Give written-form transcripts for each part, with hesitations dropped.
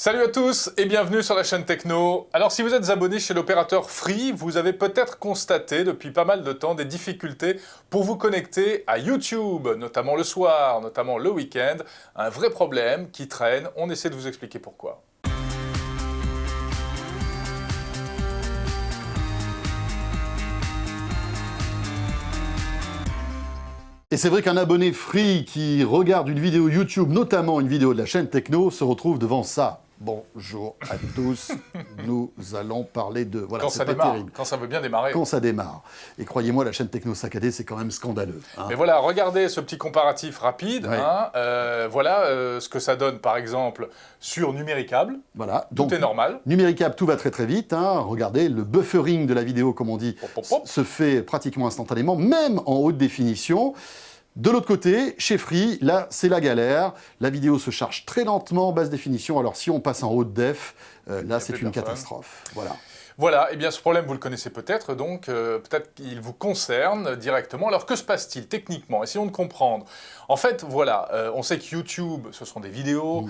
Salut à tous et bienvenue sur la chaîne Techno. Alors si vous êtes abonné chez l'opérateur Free, vous avez peut-être constaté depuis pas mal de temps des difficultés pour vous connecter à YouTube, notamment le soir, notamment le week-end. Un vrai problème qui traîne, on essaie de vous expliquer pourquoi. Et c'est vrai qu'un abonné Free qui regarde une vidéo YouTube, notamment une vidéo de la chaîne Techno, se retrouve devant ça. Bonjour à tous, nous allons parler de... Voilà, Quand c'est ça pas démarre, terrible. quand ça veut bien démarrer. Quand ça démarre. Et croyez-moi, la chaîne Techno saccadée, c'est quand même scandaleux. Hein. Mais voilà, regardez ce petit comparatif rapide. Ouais. Voilà ce que ça donne par exemple sur Numéricable. Voilà. Tout Donc, est normal. Numéricable, tout va très très vite. Hein. Regardez, le buffering de la vidéo, comme on dit, se fait pratiquement instantanément, même en haute définition. De l'autre côté, chez Free, là, c'est la galère. La vidéo se charge très lentement, basse définition. Alors, si on passe en haute def, là, c'est une catastrophe. Voilà. Voilà, et bien ce problème, vous le connaissez peut-être, donc peut-être qu'il vous concerne directement. Alors que se passe-t-il techniquement? Essayons de comprendre. En fait, voilà, on sait que YouTube, ce sont des vidéos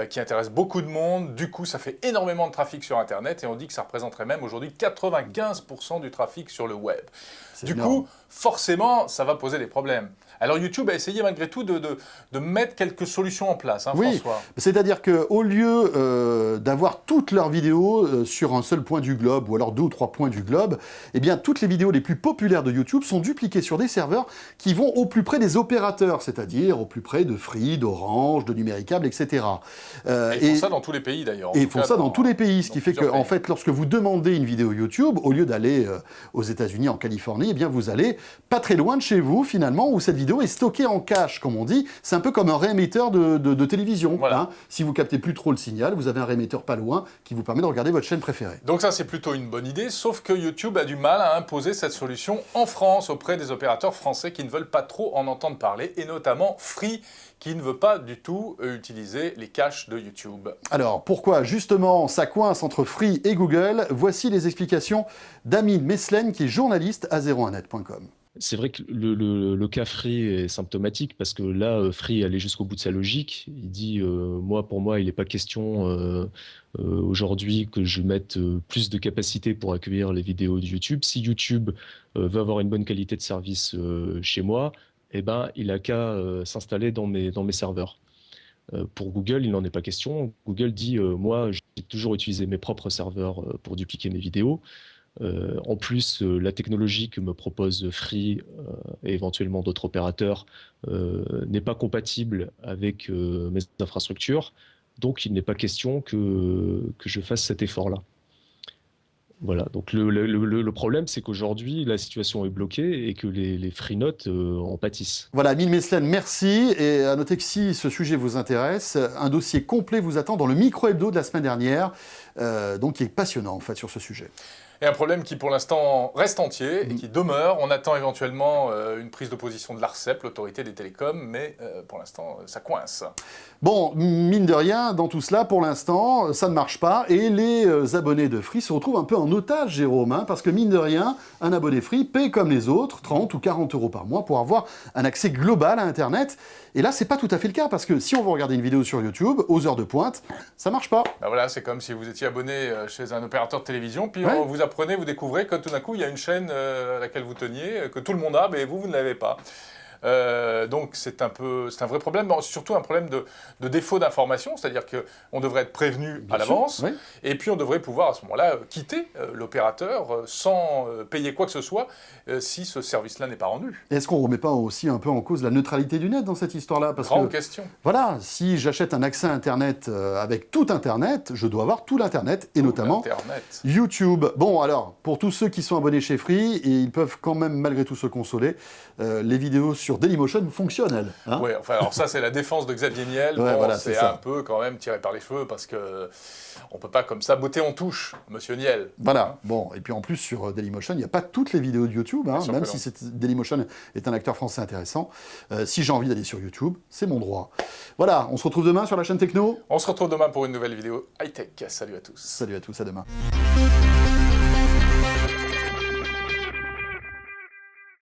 qui intéressent beaucoup de monde. Du coup, ça fait énormément de trafic sur Internet et on dit que ça représenterait même aujourd'hui 95% du trafic sur le web. Du coup, forcément, ça va poser des problèmes. Alors YouTube a essayé malgré tout de mettre quelques solutions en place, hein, oui, François. C'est-à-dire qu'au lieu d'avoir toutes leurs vidéos sur un seul point du globe, ou alors 2 ou 3 points du globe, eh bien toutes les vidéos les plus populaires de YouTube sont dupliquées sur des serveurs qui vont au plus près des opérateurs, c'est-à-dire au plus près de Free, d'Orange, de Numéricable, etc. Ils font ça dans tous les pays d'ailleurs. Et ils font ça dans tous les pays, ce qui fait qu'en fait, lorsque vous demandez une vidéo YouTube, au lieu d'aller aux États-Unis, en Californie, eh bien vous allez pas très loin de chez vous, finalement, où cette vidéo est stockée en cache, comme on dit. C'est un peu comme un réémetteur de télévision. Voilà. Hein. Si vous captez plus trop le signal, vous avez un réémetteur pas loin qui vous permet de regarder votre chaîne préférée. Donc ça, c'est plutôt une bonne idée, sauf que YouTube a du mal à imposer cette solution en France auprès des opérateurs français qui ne veulent pas trop en entendre parler, et notamment Free, qui ne veut pas du tout utiliser les caches de YouTube. Alors, pourquoi justement ça coince entre Free et Google? Voici les explications d'Amine Meslen, qui est journaliste à 01net.com. C'est vrai que le cas Free est symptomatique parce que là, Free allait jusqu'au bout de sa logique. Il dit, pour moi, il n'est pas question aujourd'hui que je mette plus de capacité pour accueillir les vidéos de YouTube. Si YouTube veut avoir une bonne qualité de service chez moi, eh ben, il n'a qu'à s'installer dans mes serveurs. Pour Google, il n'en est pas question. Google dit, moi, j'ai toujours utilisé mes propres serveurs pour dupliquer mes vidéos. En plus, la technologie que me propose Free et éventuellement d'autres opérateurs n'est pas compatible avec mes infrastructures, donc il n'est pas question que je fasse cet effort-là. Voilà, donc le problème, c'est qu'aujourd'hui, la situation est bloquée et que les Freenotes en pâtissent. Voilà, Amine Meslen, merci. Et à noter que si ce sujet vous intéresse, un dossier complet vous attend dans le micro-hebdo de la semaine dernière, donc qui est passionnant en fait sur ce sujet. Et un problème qui pour l'instant reste entier et qui demeure. On attend éventuellement une prise de position de l'ARCEP, l'autorité des télécoms, mais pour l'instant, ça coince. Bon, mine de rien, dans tout cela, pour l'instant, ça ne marche pas. Et les abonnés de Free se retrouvent un peu en otage, Jérôme, hein, parce que mine de rien, un abonné Free paie comme les autres 30 ou 40 € par mois pour avoir un accès global à Internet. Et là, c'est pas tout à fait le cas, parce que si on veut regarder une vidéo sur YouTube, aux heures de pointe, ça marche pas. Ben voilà, c'est comme si vous étiez abonné chez un opérateur de télévision, puis Ouais. vous découvrez que tout d'un coup, il y a une chaîne à laquelle vous teniez, que tout le monde a, mais vous ne l'avez pas. Donc c'est un vrai problème, surtout un problème de défaut d'information, c'est-à-dire qu'on devrait être prévenu à l'avance, oui. et puis on devrait pouvoir à ce moment-là quitter l'opérateur sans payer quoi que ce soit si ce service-là n'est pas rendu. Est-ce qu'on ne remet pas aussi un peu en cause la neutralité du net dans cette histoire-là? Parce Grande que, question. voilà, si j'achète un accès à Internet avec tout Internet, je dois avoir tout l'Internet, et notamment Internet. YouTube. Bon, alors, pour tous ceux qui sont abonnés chez Free, et ils peuvent quand même malgré tout se consoler, les vidéos sur Dailymotion fonctionnent, elles. Hein? Ouais, enfin, alors ça, c'est la défense de Xavier Niel. Ouais, bon, voilà, c'est c'est ça. un peu quand même tiré par les cheveux parce que on peut pas comme ça botter en touche, monsieur Niel. Voilà, bon, et puis en plus sur Dailymotion, il n'y a pas toutes les vidéos de YouTube, hein, même si Dailymotion est un acteur français intéressant. Si j'ai envie d'aller sur YouTube, c'est mon droit. Voilà, on se retrouve demain sur la chaîne Techno. On se retrouve demain pour une nouvelle vidéo high-tech. Salut à tous. Salut à tous, à demain.